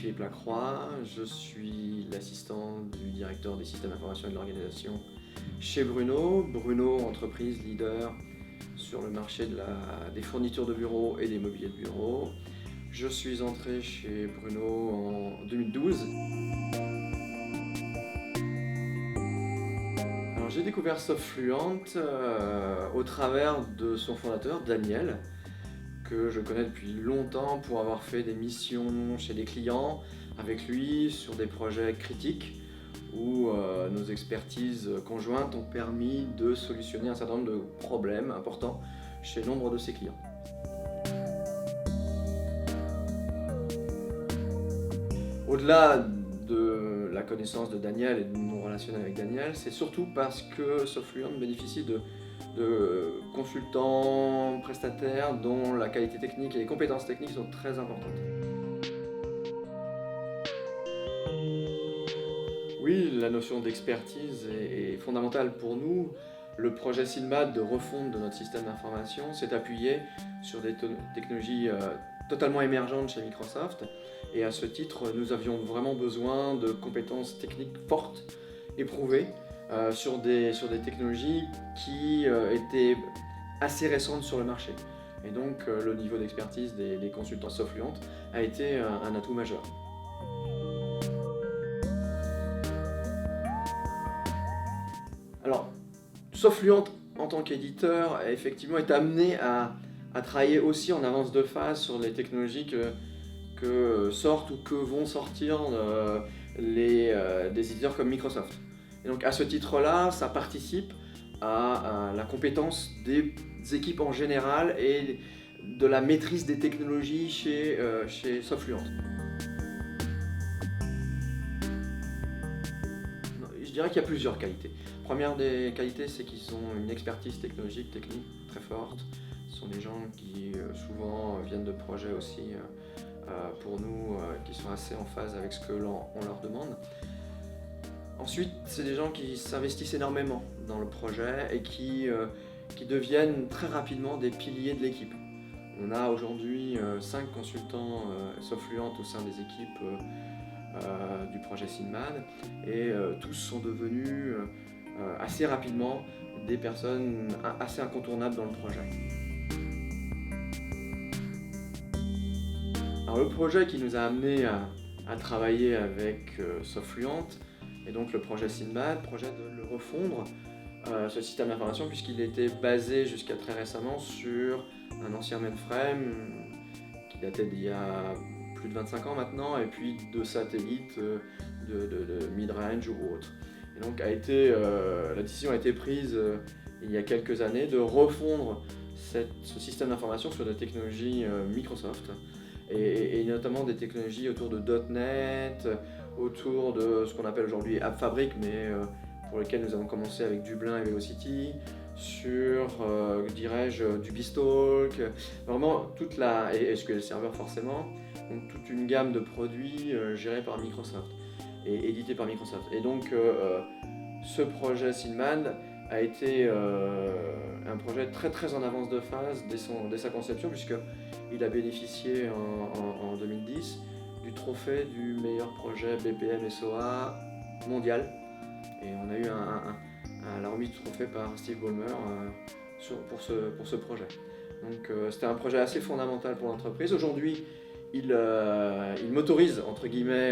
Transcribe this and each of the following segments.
Philippe Lacroix, je suis l'assistant du directeur des systèmes d'information et de l'organisation chez Bruno. Bruno, entreprise leader sur le marché des fournitures de bureaux et des mobiliers de bureau. Je suis entré chez Bruno en 2012. Alors, j'ai découvert Softfluent au travers de son fondateur, Daniel, que je connais depuis longtemps pour avoir fait des missions chez des clients avec lui sur des projets critiques où nos expertises conjointes ont permis de solutionner un certain nombre de problèmes importants chez nombre de ses clients. Au-delà de la connaissance de Daniel et de mon relationnel avec Daniel, c'est surtout parce que Softfluent bénéficie de consultants, prestataires dont la qualité technique et les compétences techniques sont très importantes. Oui, la notion d'expertise est fondamentale pour nous. Le projet SINBAD de refonte de notre système d'information s'est appuyé sur des technologies totalement émergentes chez Microsoft. Et à ce titre, nous avions vraiment besoin de compétences techniques fortes, éprouvées, sur des technologies qui étaient assez récentes sur le marché. Et donc, le niveau d'expertise des consultants Softfluent a été un atout majeur. Alors, Softfluent, en tant qu'éditeur, effectivement, est amené à travailler aussi en avance de phase sur les technologies que sortent ou que vont sortir des éditeurs comme Microsoft. Et donc, à ce titre-là, ça participe à la compétence des équipes en général et de la maîtrise des technologies chez Softfluent. Je dirais qu'il y a plusieurs qualités. Première des qualités, c'est qu'ils ont une expertise technologique, technique très forte. Ce sont des gens qui souvent viennent de projets aussi pour nous qui sont assez en phase avec ce que l'on leur demande. Ensuite, c'est des gens qui s'investissent énormément dans le projet et qui deviennent très rapidement des piliers de l'équipe. On a aujourd'hui 5 consultants Softfluent au sein des équipes du projet SINBAD et tous sont devenus assez rapidement des personnes assez incontournables dans le projet. Alors, le projet qui nous a amené à travailler avec Softfluent et donc le projet SINBAD, projet de le refondre, ce système d'information, puisqu'il était basé jusqu'à très récemment sur un ancien mainframe qui datait d'il y a plus de 25 ans maintenant, et puis de satellites de mid-range ou autres. Et donc la décision a été prise il y a quelques années de refondre ce système d'information sur des technologies Microsoft, et notamment des technologies autour de .NET, autour de ce qu'on appelle aujourd'hui AppFabric, mais pour lesquelles nous avons commencé avec Dublin et Velocity, sur, dirais-je, du BizTalk, vraiment et SQL Server forcément, donc toute une gamme de produits gérés par Microsoft et édités par Microsoft. Et donc ce projet SINBAD a été un projet très très en avance de phase dès sa conception, puisqu'il a bénéficié en 2010 du trophée du meilleur projet BPM SOA mondial. Et on a eu la remise du trophée par Steve Ballmer pour ce projet. Donc c'était un projet assez fondamental pour l'entreprise. Aujourd'hui, il motorise, entre guillemets,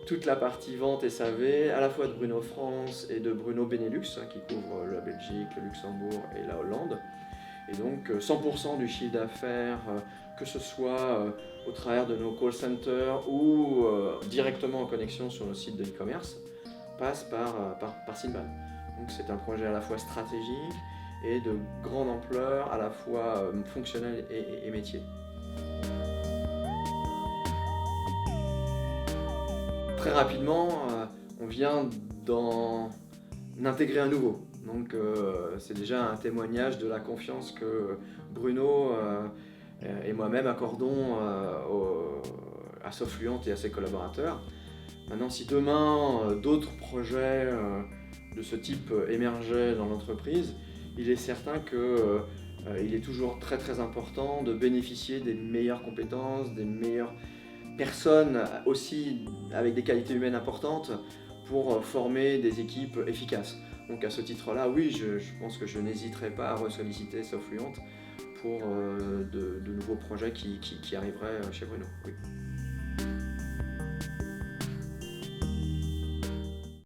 toute la partie vente SAV, à la fois de Bruno France et de Bruno Benelux, qui couvre la Belgique, le Luxembourg et la Hollande. Et donc 100% du chiffre d'affaires, que ce soit au travers de nos call centers ou directement en connexion sur nos sites de e-commerce, passe par SINBAD. Donc c'est un projet à la fois stratégique et de grande ampleur, à la fois fonctionnel et métier. Très rapidement, on vient d'en intégrer un nouveau. Donc c'est déjà un témoignage de la confiance que Bruno et moi-même accordons à Softfluent et à ses collaborateurs. Maintenant, si demain d'autres projets de ce type émergeaient dans l'entreprise, il est certain qu'il est toujours très très important de bénéficier des meilleures compétences, des meilleurs personnes aussi avec des qualités humaines importantes pour former des équipes efficaces. Donc à ce titre-là, oui, je pense que je n'hésiterai pas à ressolliciter Sofluent pour de nouveaux projets qui arriveraient chez Bruno. Oui.